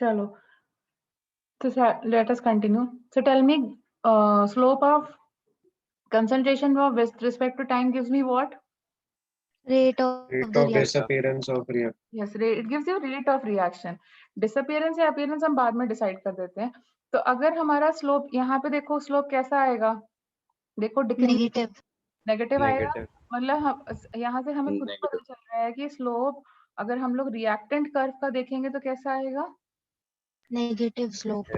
चलो, so let us continue. So tell me, slope of concentration with respect to time gives me what? Rate of the reaction. disappearance of reaction. Yes, it gives you rate of reaction. Disappearance या appearance हम बाद में decide कर देते हैं. तो अगर हमारा slope यहाँ पे देखो, slope कैसा आएगा? देखो decrease. Negative. नेगेटिव आएगा. Negative. मतलब हम यहाँ से हमें खुद को पता चल रहा है कि स्लोप अगर हम लोग रिएक्टेंट कर्व का देखेंगे तो कैसा आएगा? Negative slope.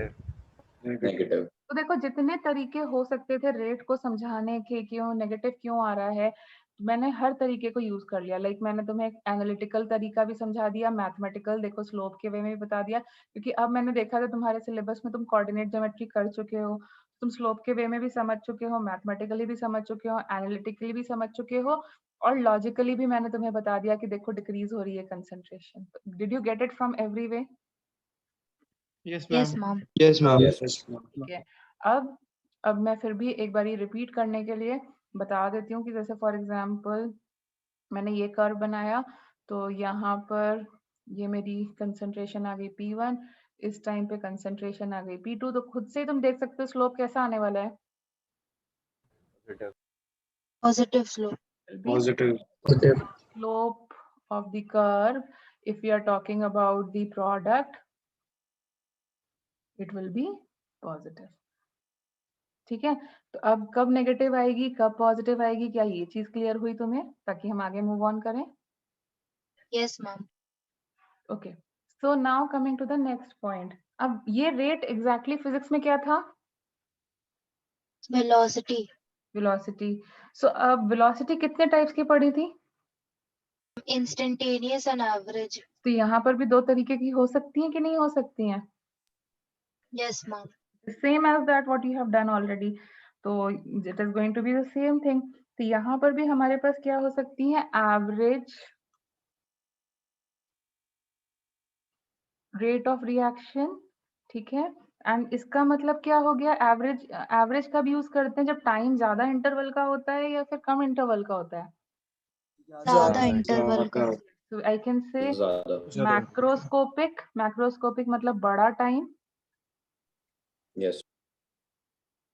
Negative. तो देखो जितने तरीके हो सकते थे रेट को समझाने के, क्यों नेगेटिव क्यों आ रहा है, मैंने हर तरीके को यूज कर लिया. लाइक मैंने तुम्हें एक एनालिटिकल तरीका भी समझा दिया, मैथमेटिकल देखो स्लोप के वे में भी बता दिया, क्योंकि अब मैंने देखा था तुम्हारे सिलेबस में तुम कोऑर्डिनेट ज्योमेट्री कर चुके हो, तुम स्लोप के वे में भी समझ चुके हो, मैथमेटिकली भी समझ चुके हो, एनालिटिकली भी समझ चुके हो, और लॉजिकली भी मैंने तुम्हें बता दिया कि देखो डिक्रीज हो रही है concentration. Did you get it from every way? Yes, ma'am. Yes, ma'am. ठीक है. अब मैं फिर भी एक बारी रिपीट करने के लिए बता देती हूँ कि जैसे फॉर एग्जांपल मैंने ये कर्व बनाया, तो यहाँ पर ये मेरी कंसंट्रेशन आ गई P1, इस टाइम पे कंसंट्रेशन आ गई P2, तो खुद से ही तुम देख सकते हो स्लोप कैसा आने वाला है. Positive slope. Positive. Slope of the curve, if we are talking about the product, it will be positive. ठीक है. तो अब कब नेगेटिव आएगी, कब पॉजिटिव आएगी, क्या ये चीज क्लियर हुई तुम्हें, ताकि हम आगे मूव ऑन करें? Yes, ma'am. Okay. So now coming to the next point. अब ये रेट एग्जैक्टली फिजिक्स में क्या था? Velocity. वेलोसिटी. सो अब वेलोसिटी कितने टाइप्स की पड़ी थी? Instantaneous and average. तो यहाँ पर भी दो तरीके की हो सकती हैं कि नहीं हो सकती हैं? Yes, ma'am. Same as that what you have done already. तो it is going to be the same thing. तो यहाँ पर भी हमारे पास क्या हो सकती है? Average rate of reaction. ठीक है. एंड इसका मतलब क्या हो गया? एवरेज कब यूज करते हैं? जब टाइम ज्यादा इंटरवल का होता है या फिर कम इंटरवल का होता है? ज़्यादा interval का. So I can say macroscopic. Macroscopic मतलब बड़ा टाइम. Yes.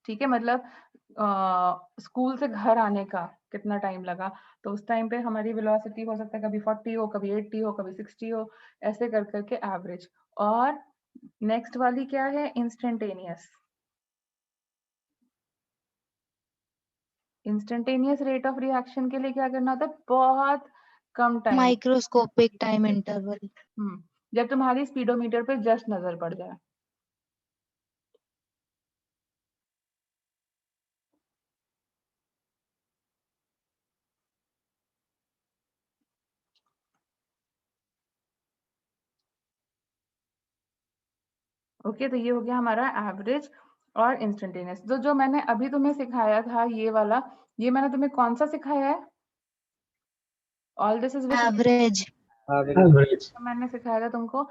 ठीक है. मतलब स्कूल से घर आने का कितना टाइम लगा, तो उस टाइम पे हमारी वेलोसिटी हो सकता है कभी 40 हो, कभी 80 हो, कभी 60 हो, ऐसे कर करके एवरेज. और नेक्स्ट वाली क्या है? Instantaneous. Instantaneous rate of reaction के लिए क्या करना होता है? बहुत कम टाइम. Microscopic time interval. जब तुम्हारी स्पीडोमीटर पे जस्ट नजर पड़ जाए. ओके. तो ये हो गया हमारा एवरेज और इंस्टेंटेनियस. जो मैंने अभी तुम्हें सिखाया था ये वाला, ये मैंने तुम्हें कौन सा सिखाया है? All this is with Average. मैंने सिखाया था तुमको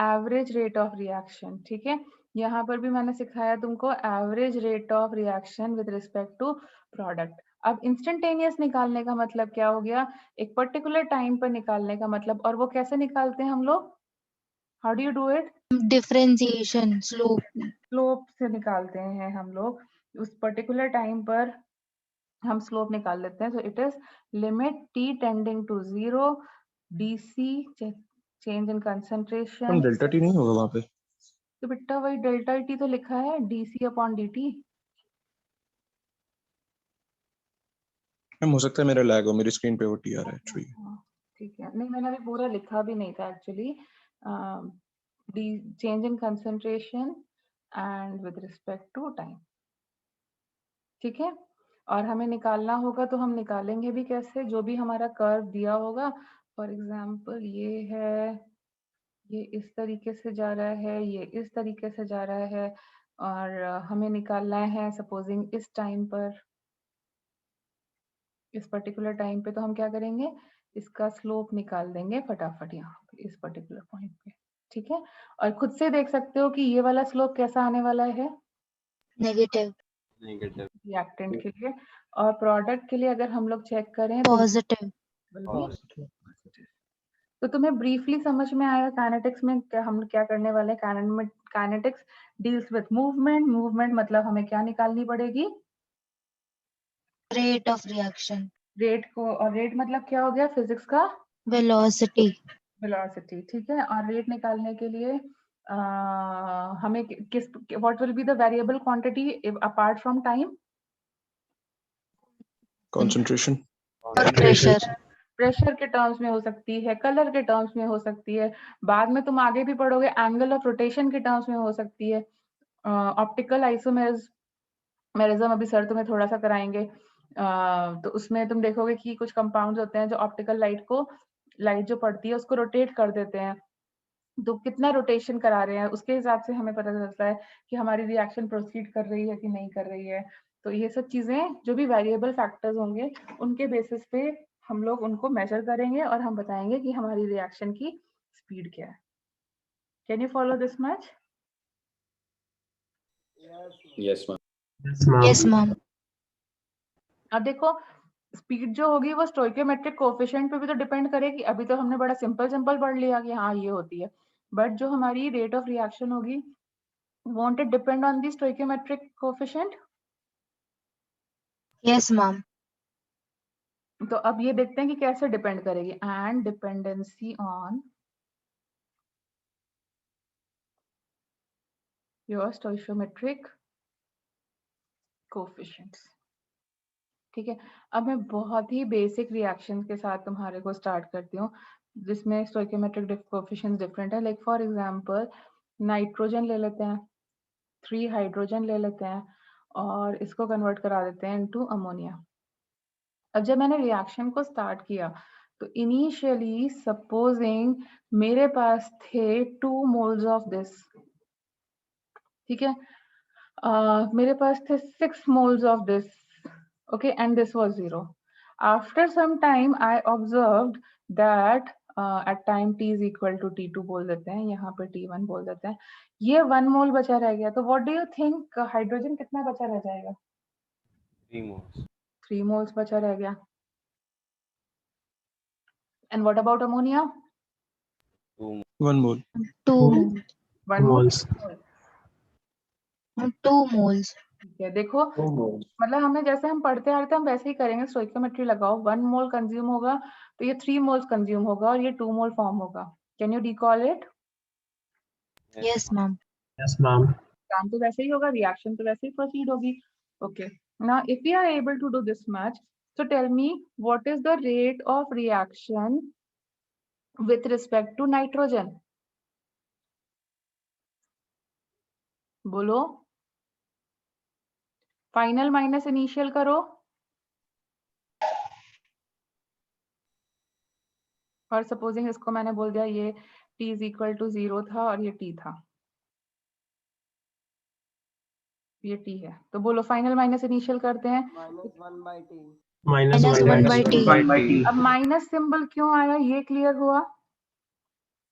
एवरेज रेट ऑफ रिएक्शन. ठीक है. यहाँ पर भी मैंने सिखाया तुमको average rate of reaction with respect to product. अब इंस्टेंटेनियस निकालने का मतलब क्या हो गया? एक पर्टिकुलर टाइम पर निकालने का मतलब. और वो कैसे निकालते हैं हम लोग? How do you do it? Differentiation. Slope. Slope से निकालते हैं हम लोग. उस पर्टिकुलर टाइम पर हम स्लोप निकाल लेते हैं. So it is limit t tending to 0 dc change in concentration. Delta t नहीं होगा वहां पे? तो बेटा वही डेल्टा टी तो लिखा है, dc अपॉन dt. हो सकता है मेरा लैग हो, मेरी स्क्रीन पे वो टी आ रहा है एक्चुअली. ठीक है. नहीं, मैंने अभी पूरा लिखा भी नहीं था actually. Change in concentration and with respect to time. ठीक है. और हमें निकालना होगा तो हम निकालेंगे भी कैसे? जो भी हमारा कर्व दिया होगा, फॉर एग्जांपल ये है, ये इस तरीके से जा रहा है, ये इस तरीके से जा रहा है, और हमें निकालना है सपोजिंग इस टाइम पर, इस पर्टिकुलर टाइम पे. तो हम क्या करेंगे? इसका स्लोप निकाल देंगे फटाफट यहाँ पे इस पर्टिकुलर पॉइंट पे. ठीक है. और खुद से देख सकते हो कि ये वाला स्लोप कैसा आने वाला है Negative. रिएक्टेंट के लिए. और प्रोडक्ट के लिए अगर हम लोग चेक करें तो Positive. will be positive. तो तुम्हें ब्रीफली समझ में आया काइनेटिक्स में हम क्या करने वाले हैं? Kinetics deals with movement. Movement मतलब हमें क्या निकालनी पड़ेगी? Rate of reaction. रेट को, और रेट मतलब क्या हो गया फिजिक्स का? Velocity. वेलोसिटी, ठीक है। और रेट निकालने के लिए हमें किस, what will be the variable quantity apart from time? Concentration. और pressure. प्रेशर के टर्म्स में हो सकती है, कलर के टर्म्स में हो सकती है, बाद में तुम आगे भी पढ़ोगे एंगल ऑफ रोटेशन के टर्म्स में हो सकती है, ऑप्टिकल आइसोमेरिज्म अभी सर तुम्हें थोड़ा सा कराएंगे। तो उसमें तुम देखोगे कि कुछ कंपाउंड्स होते हैं जो ऑप्टिकल लाइट जो पड़ती है उसको रोटेट कर देते हैं। तो कितना रोटेशन करा रहे हैं उसके हिसाब से हमें पता चलता है कि हमारी रिएक्शन प्रोसीड कर रही है कि नहीं कर रही है। तो ये सब चीजें जो भी वेरिएबल फैक्टर्स होंगे उनके बेसिस पे हम लोग उनको मेजर करेंगे और हम बताएंगे कि हमारी रिएक्शन की स्पीड क्या है। Can you follow this much? Yes, ma'am. Yes, ma'am. अब देखो स्पीड जो होगी वो स्टोइकियोमेट्रिक कोएफिशिएंट पे भी तो डिपेंड करेगी। अभी तो हमने बड़ा सिंपल पढ़ लिया कि हाँ ये होती है, बट जो हमारी रेट ऑफ रिएक्शन होगी won't it depend on the stoichiometric coefficient? Yes, ma'am. तो अब ये देखते हैं कि कैसे डिपेंड करेगी। And dependency on your stoichiometric coefficients, ठीक है। अब मैं बहुत ही बेसिक रिएक्शन के साथ तुम्हारे को स्टार्ट करती हूँ जिसमें stoichiometric coefficients डिफरेंट है। लाइक फॉर एग्जांपल नाइट्रोजन ले लेते हैं, 3 हाइड्रोजन ले लेते हैं और इसको कन्वर्ट करा देते हैं इनटू अमोनिया। अब जब मैंने रिएक्शन को स्टार्ट किया तो इनिशियली सपोजिंग मेरे पास थे 2 मोल्स ऑफ दिस, ठीक है। मेरे पास थे 6 moles of this, okay, and this was 0. After some time I observed that at time t is equal to t2 बोल देते हैं, यहाँ पे t1 बोल देते हैं, ये 1 mole बचा रह गया। तो what do you think hydrogen कितना बचा रह जाएगा? 3 moles. 3 moles बचा रह गया। And what about ammonia? 1 mole. 2 moles. 1 mole। 2 moles. ठीक है, देखो 2 moles. मतलब हमें जैसे हम पढ़ते आ रहे थे हम वैसे ही करेंगे। स्टोइकियोमेट्री लगाओ, 1 मोल कंज्यूम होगा तो ये 3 मोल्स कंज्यूम होगा और ये 2 मोल फॉर्म होगा। Can you recall it? Yes, ma'am. Yes, ma'am. काम तो वैसे ही होगा, रिएक्शन तो वैसे ही प्रोसीड होगी। Okay, now if we are able to do this much, so tell me what is the rate of reaction with respect to nitrogen? बोलो, final minus initial करो। और सपोजिंग इसको मैंने बोल दिया ये t इज इक्वल टू 0 था और ये t था, ये t है। तो बोलो फाइनल माइनस इनिशियल करते हैं। Minus Minus 1 1 by by t. t. अब माइनस सिंबल क्यों आया ये क्लियर हुआ?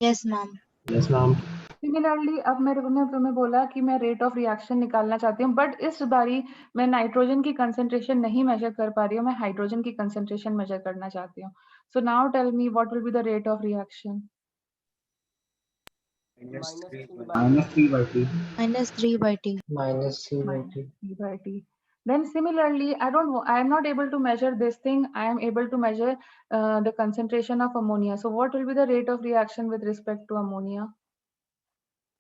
Yes, ma'am. Yes, ma'am. Similarly अब मेरे को तुम्हें बोला कि मैं रेट ऑफ रिएक्शन निकालना चाहती हूँ, बट इस बारी मैं नाइट्रोजन की कंसंट्रेशन नहीं मेजर कर पा रही हूँ, मैं हाइड्रोजन की कंसंट्रेशन मेजर करना चाहती हूँ। So now tell me what will be the rate of reaction? Minus 3 by Minus 3 by t. Minus 3 by t. Minus 3 by Minus t. T by T. Then similarly, I am not able to measure this thing. I am able to measure the concentration of ammonia. So what will be the rate of reaction with respect to ammonia?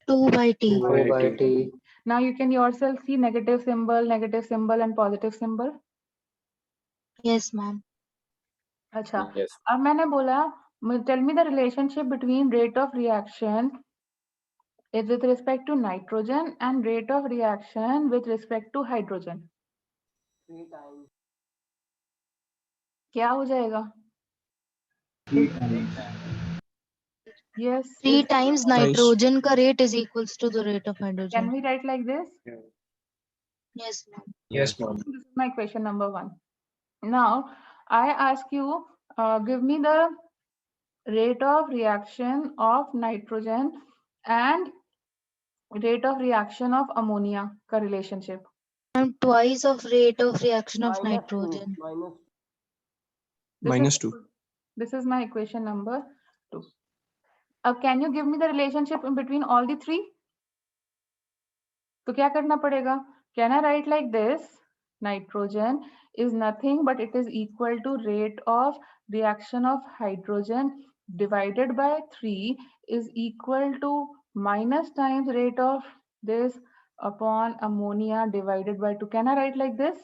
2 by t. 2 by t. Now you can yourself see negative symbol and positive symbol. Yes, ma'am. अच्छा, Yes. अब मैंने बोला tell me the relationship between rate of reaction is with respect to nitrogen and rate of reaction with respect to hydrogen. 3 times. क्या हो जाएगा? 3 times. Yes. 3 times nitrogen का rate is equals to the rate of hydrogen. Can we write like this? Yes, ma'am. Yes, ma'am. This is my question number 1. Now I ask you, give me the rate of reaction of nitrogen and rate of reaction of ammonia का relationship. And twice of rate of reaction of nitrogen. This Minus is- 2. This is my equation number 2. अब can you give me the relationship in between all the three? तो क्या करना पड़ेगा? Can I right like this? Nitrogen is nothing but it is equal to rate of reaction of hydrogen divided by 3 is equal to minus times rate of this upon ammonia divided by 2. Can I write like this?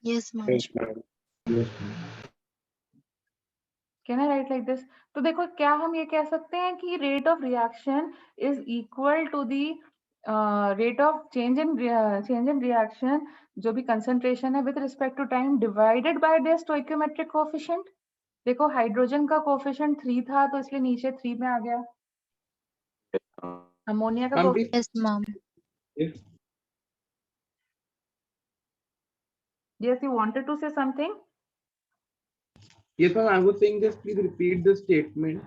Yes, ma'am. Yes, ma'am. Yes, ma'am. Can I write like this? तो देखो क्या हम ये कह सकते हैं कि rate of reaction is equal to the rate of change in reaction जो भी concentration है with respect to time divided by the stoichiometric coefficient. देखो हाइड्रोजन का कोफिशिएंट 3 था तो इसलिए नीचे 3 में आ गया. अमोनिया का Yes, ma'am. Yes, you wanted to say something? Yes, ma'am. I was saying just please repeat the statement.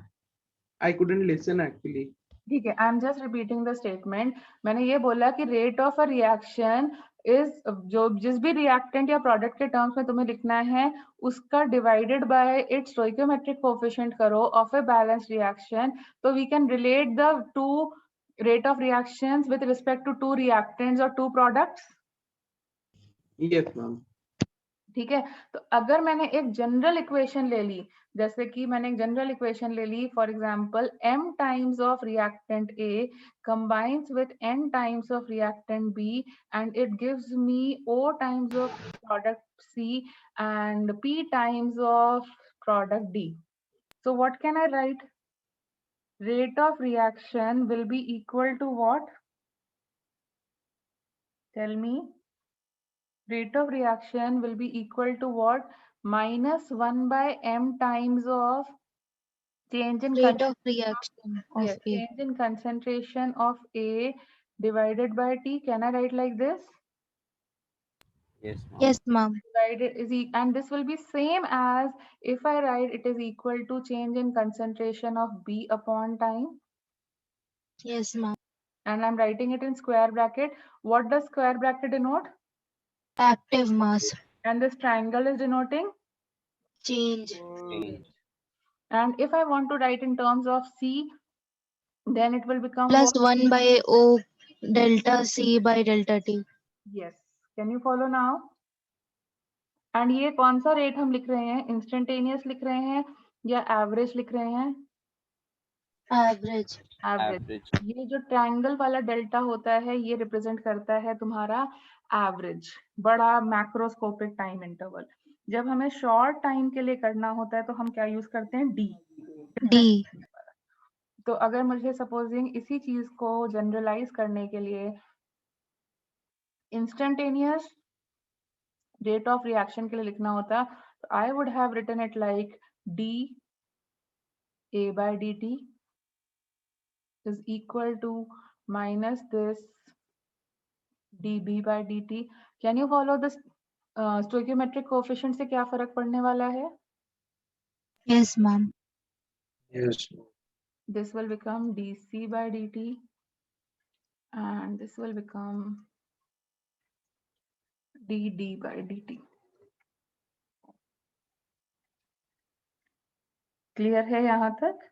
I couldn't listen actually. ठीक है, I am just repeating the statement. मैंने ये बोला कि rate of a reaction is जो जिस भी reactant या प्रोडक्ट के टर्म्स में तुम्हें लिखना है उसका divided by its stoichiometric coefficient करो ऑफ अ बैलेंस्ड रिएक्शन. तो we can relate the two rate of reactions with respect to two reactants और टू प्रोडक्ट्स. Yes, ma'am. ठीक है, तो अगर मैंने एक जनरल इक्वेशन ले ली, जैसे कि मैंने एक जनरल इक्वेशन ले ली, for example m times of reactant A combines with n times of reactant B and it gives me O times of product C and P times of product D. So what can I write? Rate of reaction will be equal to what? Tell me. Rate of reaction will be equal to what? Minus 1 by m times of change in Rate of reaction of yes, A. change in concentration of A divided by T. Can I write like this? Yes, ma'am. Yes, ma'am. Divided is and this will be same as if I write it is equal to change in concentration of B upon time. Yes, ma'am. And I'm writing it in square bracket. What does square bracket denote? Active mass. And this triangle is denoting? Change. Change. And if I want to write in terms of C, then it will become Plus what? 1 by O delta C by delta T. Yes. Can you follow now? And ये कौन सा rate हम लिख रहे हैं? Instantaneous लिख रहे हैं या एवरेज लिख रहे हैं? Average. एवरेज. ये जो ट्रायंगल वाला डेल्टा होता है ये रिप्रेजेंट करता है तुम्हारा एवरेज, बड़ा मैक्रोस्कोपिक टाइम इंटरवल. जब हमें शॉर्ट टाइम के लिए करना होता है तो हम क्या यूज करते हैं? डी. D. तो अगर मुझे सपोजिंग इसी चीज को जनरलाइज करने के लिए इंस्टेंटेनियस रेट ऑफ रिएक्शन के लिए लिखना होता तो I would have written it like d A by d t is equal to minus this dB by dt. Can you follow this stoichiometric coefficient से क्या फर्क पड़ने वाला है? Yes, ma'am. Yes. This will become dC by dt and this will become dd by dt. Clear है यहाँ तक?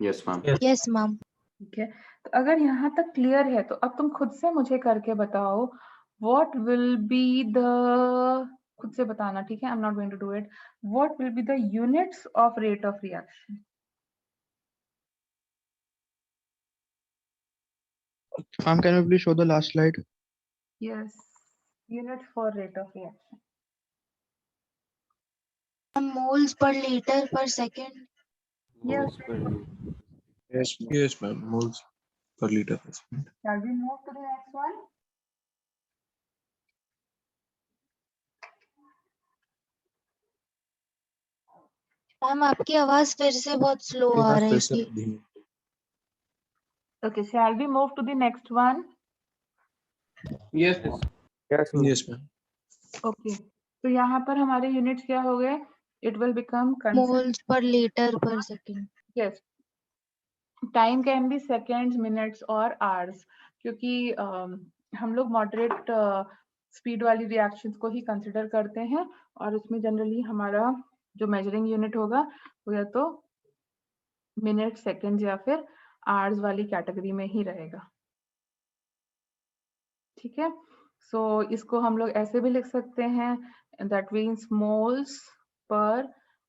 Yes, ma'am. Yes, ma'am. ठीक है, तो अगर यहाँ तक क्लियर है तो अब तुम खुद से मुझे करके बताओ what will be the, खुद से बताना, ठीक है? I'm not going to do it. What will be the units of rate of reaction? Ma'am, can you please show the last slide? Yes, units for rate of reaction. Moles per liter per second. Yes. Moles per liter. Yes, ma'am. Yes, ma'am. Moles per liter per second. Shall we move to the next one? Ma'am आपकी आवाज फिर से बहुत slow आ रही है. Okay, shall we move to the next one? Yes, ma'am. Yes, ma'am. Yes, ma'am. Okay, तो यहाँ पर हमारे units क्या हो गए? It will become Moles per liter per second. yes. Time can be seconds, minutes और hours, क्योंकि हम लोग moderate speed वाली reactions को ही consider करते हैं और उसमें generally हमारा जो measuring unit होगा वो या तो मिनट, सेकंड या फिर आवर्स वाली कैटेगरी में ही रहेगा। ठीक है, सो इसको हम लोग ऐसे भी लिख सकते हैं, that means moles per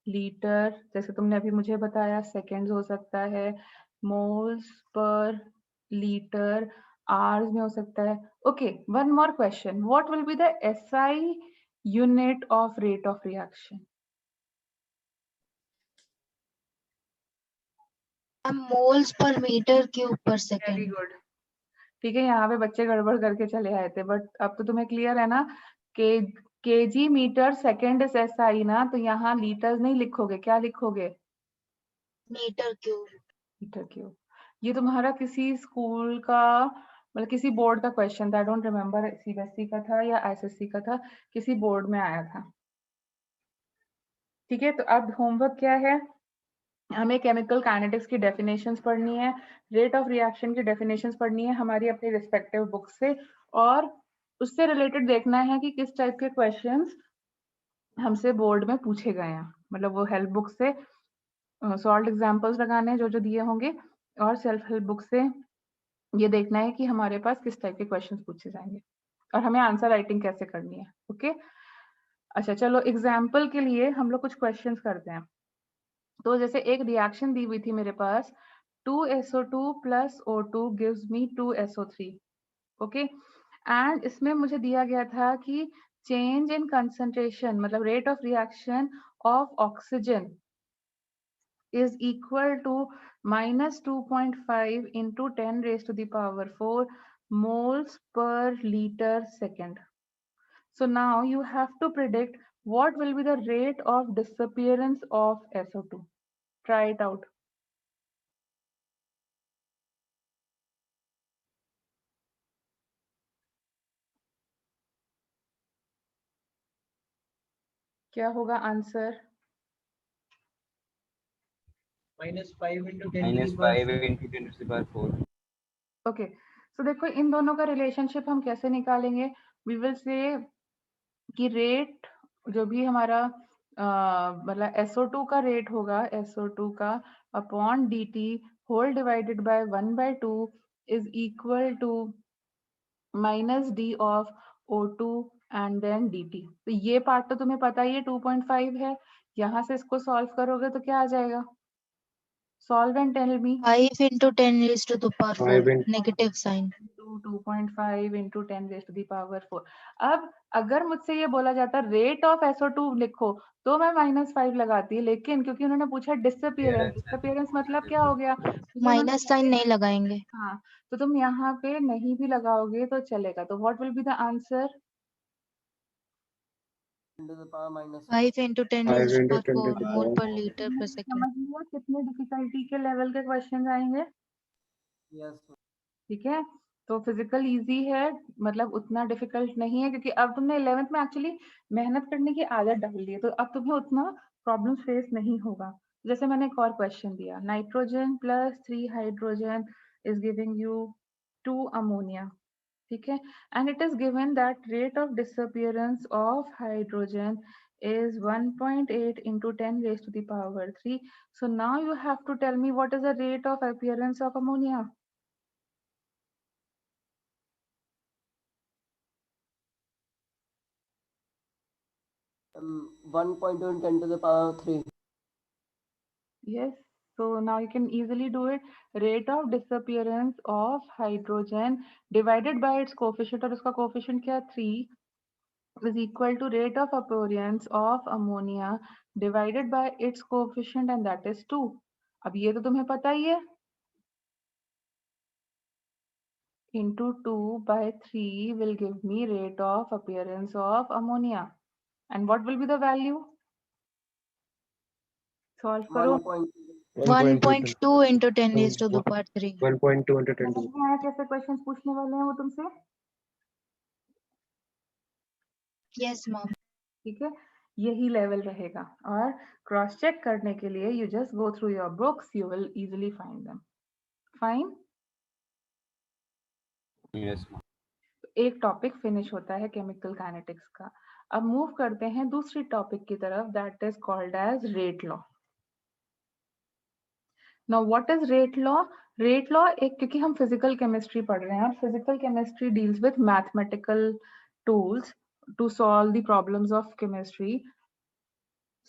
litre, जैसे तुमने अभी मुझे बताया सेकेंड्स हो सकता है, मोल्स पर लीटर आवर्स में हो सकता है। Okay, one more question, what will be the SI unit of rate of reaction? Moles per metre cube per very second. Good. ठीक है, यहाँ पे बच्चे गड़बड़ करके चले आए थे, बट अब तो तुम्हें क्लियर है ना कि kg metre second is SI ना, तो यहाँ लीटर्स नहीं लिखोगे, क्या लिखोगे? Metre cube. Metre cube. ये तुम्हारा किसी स्कूल का मतलब किसी बोर्ड का क्वेश्चन था, आई डोंट रिमेम्बर सीबीएसई का था या आईसीएसई का था, किसी बोर्ड में आया था। ठीक है, तो अब होमवर्क क्या है, हमें केमिकल काइनेटिक्स की डेफिनेशंस पढ़नी है, रेट ऑफ रिएक्शन की डेफिनेशंस पढ़नी है हमारी अपनी रिस्पेक्टिव बुक से, और उससे रिलेटेड देखना है कि किस टाइप के क्वेश्चंस हमसे बोर्ड में पूछे गए हैं। मतलब वो हेल्प बुक से सॉल्व एग्जांपल्स लगाने हैं जो जो दिए होंगे, और सेल्फ हेल्प बुक से ये देखना है कि हमारे पास किस टाइप के क्वेश्चंस पूछे जाएंगे और हमें आंसर राइटिंग कैसे करनी है। ओके, अच्छा चलो एग्जाम्पल के लिए हम लोग कुछ क्वेश्चंस करते हैं। तो जैसे एक रिएक्शन दी हुई थी मेरे पास, 2SO2 plus O2 gives me 2SO3, okay, and इसमें मुझे दिया गया था कि चेंज इन कंसंट्रेशन मतलब rate of reaction of oxygen is equal to minus 2.5 into 10 raised to the power 4 moles per liter second. So now you have to predict what will be the rate of disappearance of SO2. Try it out. क्या होगा answer? -5 into 10 to minus the power 5 into 10 to the power 4. Okay, सो देखो इन दोनों का relationship हम कैसे निकालेंगे। We will say कि rate जो भी हमारा मतलब SO2 का रेट होगा, SO2 का upon dt whole divided by 1/2 is equal to minus d of O2 and then dt। तो ये पार्ट तो तुम्हें पता ही है 2.5 है, यहाँ से इसको सॉल्व करोगे तो क्या आ जाएगा? Solve and tell me. 5 into 10 raised to the power 5 4 into negative sign। 2.5 into 10 raised to the power 4। अब अगर मुझसे ये बोला जाता रेट ऑफ SO2 लिखो तो मैं -5 लगाती, लेकिन क्योंकि उन्होंने पूछा डिसअपियरेंस, डिसअपियरेंस मतलब क्या हो गया? माइनस साइन नहीं लगाएंगे। हाँ, तो तुम यहाँ पे नहीं भी लगाओगे तो चलेगा। तो what will be the answer? into the power minus 5 into 10 5 raised to into the 10 power to the 4 mole power per liter per second। समझ लिया कितने डिफिकल्टी के लेवल के क्वेश्चन आएंगे? yes ठीक है, तो फिजिकल इजी है, मतलब उतना डिफिकल्ट नहीं है, क्योंकि अब तुमने 11th में एक्चुअली मेहनत करने की आदत डाल ली है, तो अब तुम्हें उतना प्रॉब्लम फेस नहीं होगा। जैसे मैंने एक और क्वेश्चन दिया, nitrogen plus 3 hydrogen is giving you 2 ammonia, ठीक है, and it is given that rate of disappearance of hydrogen is 1.8 into 10 raised to the power 3. So now you have to tell me what is the rate of appearance of ammonia. 1.2 into 10 to the power 3 Yes, so now you can easily do it. Rate of disappearance of hydrogen divided by its coefficient, और उसका coefficient क्या है 3, is equal to rate of appearance of ammonia divided by its coefficient and that is 2. अब ये तो तुम्हें पता ही है, into 2 by 3 will give me rate of appearance of ammonia, and what will be the value? Solve करो। 1.2 into 10 raised to the power 3। 1.2 into 10 to समझ the में आया कैसे क्वेश्चंस पूछने वाले हैं वो तुमसे? Yes ma'am. ठीक है, यही लेवल रहेगा, और क्रॉस चेक करने के लिए you just go through your books, you will easily find them. Fine, Yes, ma'am. एक टॉपिक फिनिश होता है केमिकल काइनेटिक्स का। अब मूव करते हैं दूसरी टॉपिक की तरफ, that is called as rate law. Now what is rate law? Rate law एक, क्योंकि हम फिजिकल केमिस्ट्री पढ़ रहे हैं और physical chemistry deals with mathematical tools to solve the problems of chemistry.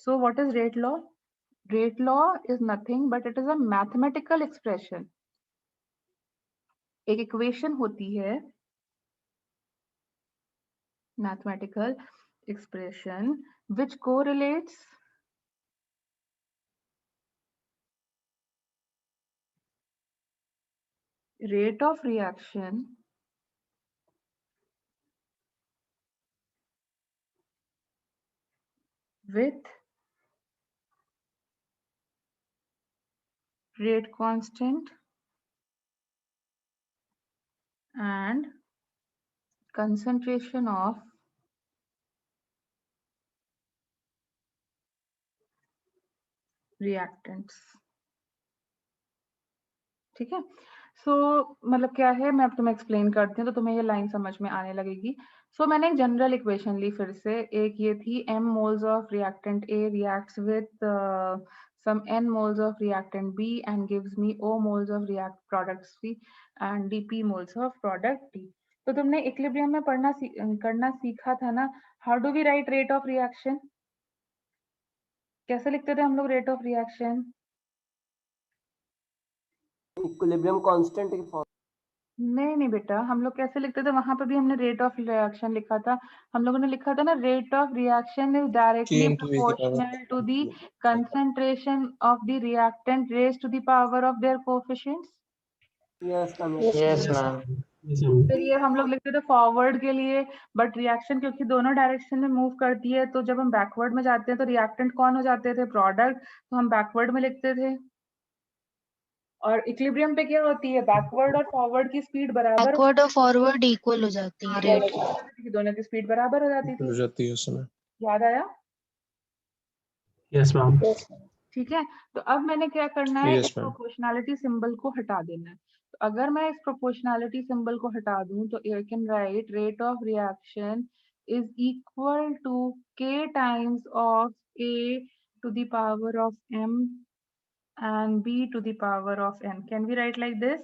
So what is rate law? Rate law is nothing but it is a mathematical expression. एक equation होती है, mathematical expression which correlates rate of reaction with rate constant and concentration of reactants. ठीक है. सो मतलब क्या है, मैं अब तुम्हें एक्सप्लेन करती हूँ तो तुम्हें ये लाइन समझ में आने लगेगी. सो मैंने एक जनरल इक्वेशन ली फिर से. एक ये थी m moles of reactant A reacts with some n moles of reactant B and gives me O moles of product C and dP moles of product D. तो तुमने इक्विलिब्रियम में करना सीखा था ना. How do we write rate of reaction? कैसे लिखते थे हम लोग rate of reaction? Equilibrium constant की फॉर्म. नहीं बेटा, हम लोग कैसे लिखते थे? वहां पे भी हमने रेट ऑफ रिएक्शन लिखा था. हम लोगों ने लिखा था ना, rate of reaction is directly proportional to the concentration of the reactant raised to the power of their coefficients. Yes ma'am. Yes ma'am. फिर ये हम लोग लिखते थे फॉरवर्ड के लिए, बट रिएक्शन क्योंकि दोनों डायरेक्शन में मूव करती है, तो जब हम बैकवर्ड में जाते हैं तो रिएक्टेंट कौन हो जाते थे? प्रोडक्ट. तो हम बैकवर्ड में लिखते थे. और इक्विलिब्रियम पे क्या होती है? बैकवर्ड और फॉरवर्ड की स्पीड बराबर, बैकवर्ड और फॉरवर्ड इक्वल हो जाती है रेट. दोनों की स्पीड बराबर हो जाती थी. हो जाती है उसमें. याद आया? Yes ma'am. ठीक है. तो अब मैंने क्या करना है, Yes, इस ma'am. प्रोपोर्शनैलिटी सिंबल को हटा देना है. तो अगर मैं इस प्रोपोर्शनैलिटी सिंबल को हटा दूं तो I can write rate of reaction is equal to k times of a to the power of m and b to the power of n. Can we write like this?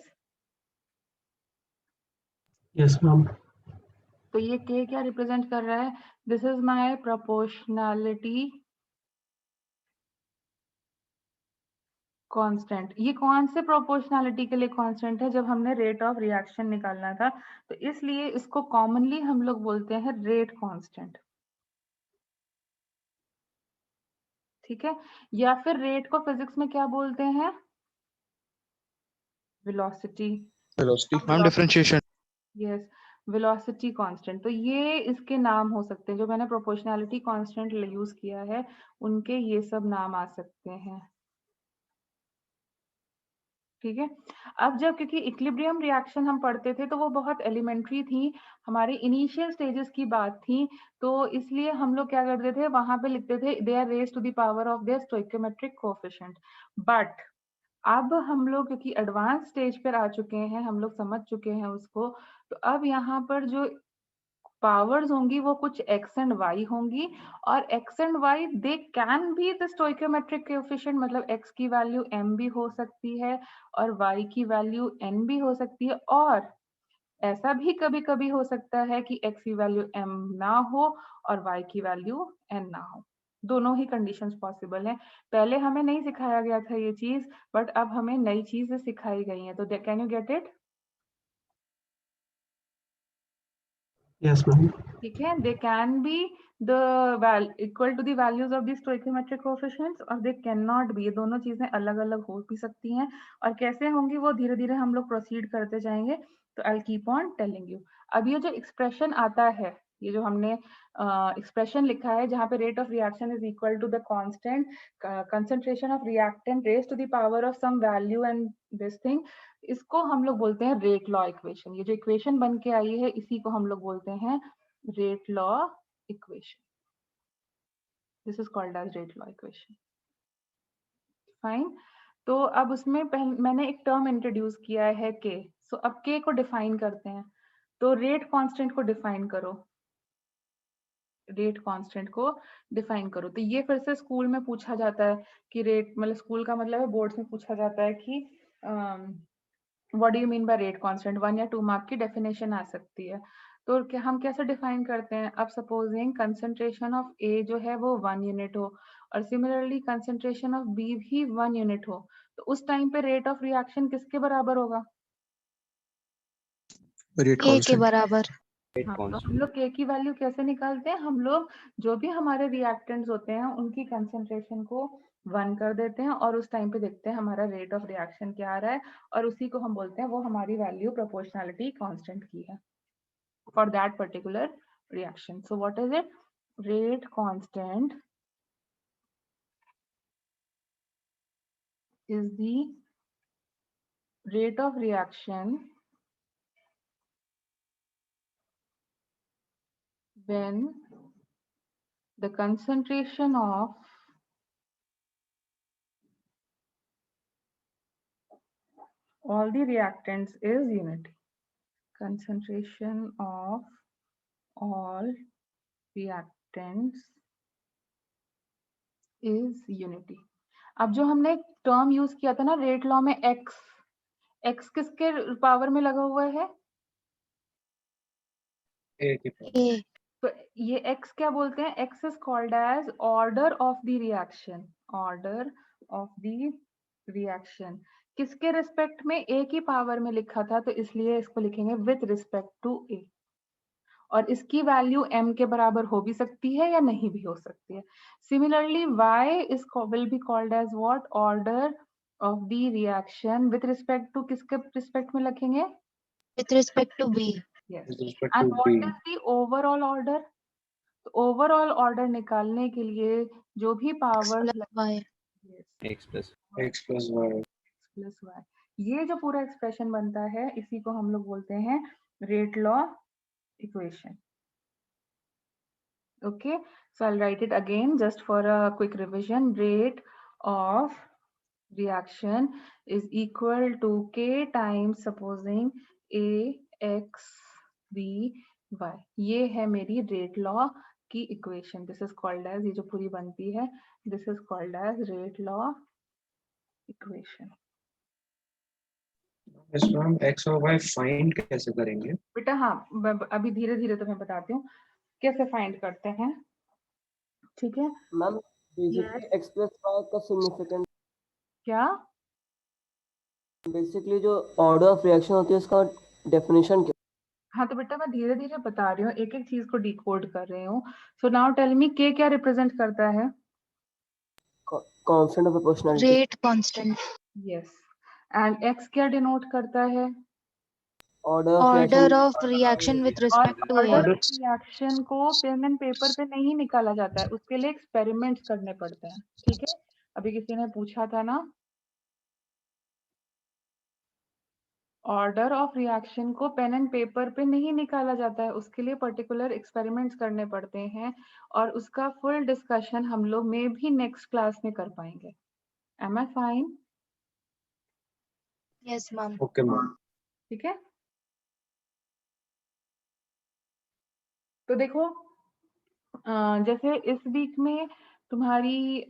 Yes ma'am. तो ये k क्या represent कर रहा है? This is my proportionality constant. ये कौन से proportionality के लिए कांस्टेंट है? जब हमने रेट ऑफ रिएक्शन निकालना था, तो इसलिए इसको कॉमनली हम लोग बोलते हैं रेट कांस्टेंट. ठीक है. या फिर रेट को फिजिक्स में क्या बोलते हैं? Velocity. Ma'am differentiation. Yes, velocity constant. तो ये इसके नाम हो सकते हैं. जो मैंने प्रोपोर्शनैलिटी कांस्टेंट यूज किया है, उनके ये सब नाम आ सकते हैं. ठीक है. अब जब, क्योंकि इक्विलिब्रियम रिएक्शन हम पढ़ते थे तो वो बहुत एलिमेंट्री थी, हमारे इनिशियल स्टेजेस की बात थी, तो इसलिए हम लोग क्या करते थे, वहां पे लिखते थे they are raised to the power of their stoichiometric coefficient. But अब हम लोग क्योंकि एडवांस स्टेज पर आ चुके हैं, हम लोग समझ चुके हैं उसको, तो अब यहाँ पर जो पावर्स होंगी वो कुछ x एंड y होंगी, और x and y they can be the stoichiometric coefficient. मतलब x की वैल्यू m भी हो सकती है और y की वैल्यू n भी हो सकती है, और ऐसा भी कभी कभी हो सकता है कि x की वैल्यू m ना हो और y की वैल्यू n ना हो. दोनों ही कंडीशंस पॉसिबल हैं. पहले हमें नहीं सिखाया गया था ये चीज, बट अब हमें नई चीजें सिखाई गई हैं. तो can you get it? Yes ma'am. ठीक है. They can be the equal to the values of the stoichiometric coefficients, और दे कैन नॉट बी. ये दोनों चीजें अलग अलग हो भी सकती हैं, और कैसे होंगी वो धीरे धीरे हम लोग प्रोसीड करते जाएंगे. तो I keep on telling you. अब ये जो एक्सप्रेशन आता है, ये जो हमने एक्सप्रेशन लिखा है जहाँ पे rate of reaction is equal to the constant concentration of reactant raised to the power of some value and this thing, इसको हम लोग बोलते हैं रेट लॉ इक्वेशन. ये जो इक्वेशन बन के आई है, इसी को हम लोग बोलते हैं rate law equation. This is called as rate law equation. Fine. तो अब उसमें मैंने एक टर्म इंट्रोड्यूस किया है k. सो अब k को डिफाइन करते हैं. तो रेट कांस्टेंट को डिफाइन करो. रेट कांस्टेंट को डिफाइन करो। तो ये फिर से स्कूल में पूछा जाता है कि रेट, मतलब स्कूल का मतलब है बोर्ड में पूछा जाता है कि what do you mean by rate constant, 1 या 2 मार्क की डेफिनेशन आ सकती है। तो क्या हम कैसे डिफाइन करते हैं? अब सपोजिंग कंसंट्रेशन ऑफ ए जो है वो 1 यूनिट हो और सिमिलरली कंसंट्रेशन ऑफ बी भी 1 यूनिट हो, तो उस टाइम पे रेट ऑफ रिएक्शन किसके बराबर होगा? Rate A के constant. बराबर। Rate हाँ, तो हम constant. लोग के की वैल्यू कैसे निकालते हैं? हम लोग जो भी हमारे रिएक्टेंट्स होते हैं उनकी कंसंट्रेशन को 1 कर देते हैं और उस टाइम पे देखते हैं हमारा रेट ऑफ रिएक्शन क्या आ रहा है, और उसी को हम बोलते हैं वो हमारी वैल्यू प्रोपोर्शनैलिटी कांस्टेंट की है for that particular reaction. So what is it? Rate constant is the rate of reaction when the concentration of all the reactants is unity. Concentration of all reactants is unity. अब जो हमने term use किया था ना rate law में, x किसके power में लगा हुआ है? A तो ये x क्या बोलते हैं? x is called as order of the reaction. Order of the reaction किसके रिस्पेक्ट में? a की पावर में लिखा था, तो इसलिए इसको लिखेंगे with respect to a। और इसकी वैल्यू m के बराबर हो भी सकती है या नहीं भी हो सकती है। Similarly, y is will be called as what? Order of the reaction with respect to किसके रिस्पेक्ट में लिखेंगे? with respect to B। Yes. With respect And to what B. is the overall order? तो overall order निकालने के लिए जो भी X पावर plus Y। X plus. X plus Y. Plus Y, ये जो पूरा एक्सप्रेशन बनता है इसी को हम लोग बोलते हैं rate law equation. Okay, so I'll write it again just for a quick revision. Rate of reaction is equal to K times supposing A X B Y. ये है मेरी rate law की equation. This is called as, ये जो पूरी बनती है, this is called as rate law equation. Yes, ma'am. X और Y find कैसे करेंगे? बेटा हाँ, अभी धीरे धीरे तुम्हें बताती हूँ कैसे फाइंड करते हैं, ठीक है? Ma'am basically x plus Y का सिग्निफिकेंट, क्या? बेसिकली जो ऑर्डर ऑफ रिएक्शन होती है उसका डेफिनेशन क्या? हाँ तो बेटा मैं धीरे धीरे बता रही हूँ, एक एक चीज को डिकोड कर रही हूँ। सो नाउ टेल मी के क्या रिप्रेजेंट करता है? Constant of proportionality. Rate constant. Yes. And x क्या डिनोट करता है? ऑर्डर ऑफ रिएक्शन विथ और respect to A. Order reaction को पेन एंड पेपर पे नहीं निकाला जाता है, उसके लिए एक्सपेरिमेंट्स करने पड़ते हैं, ठीक है? अभी किसी ने पूछा था ना, ऑर्डर ऑफ रिएक्शन को पेन एंड पेपर पे नहीं निकाला जाता है, उसके लिए पर्टिकुलर एक्सपेरिमेंट्स करने पड़ते हैं और उसका फुल डिस्कशन हम लोग में भी नेक्स्ट क्लास में कर पाएंगे। Am I fine? Yes ma'am. Okay, ma'am. ठीक है, तो देखो जैसे इस वीक में तुम्हारी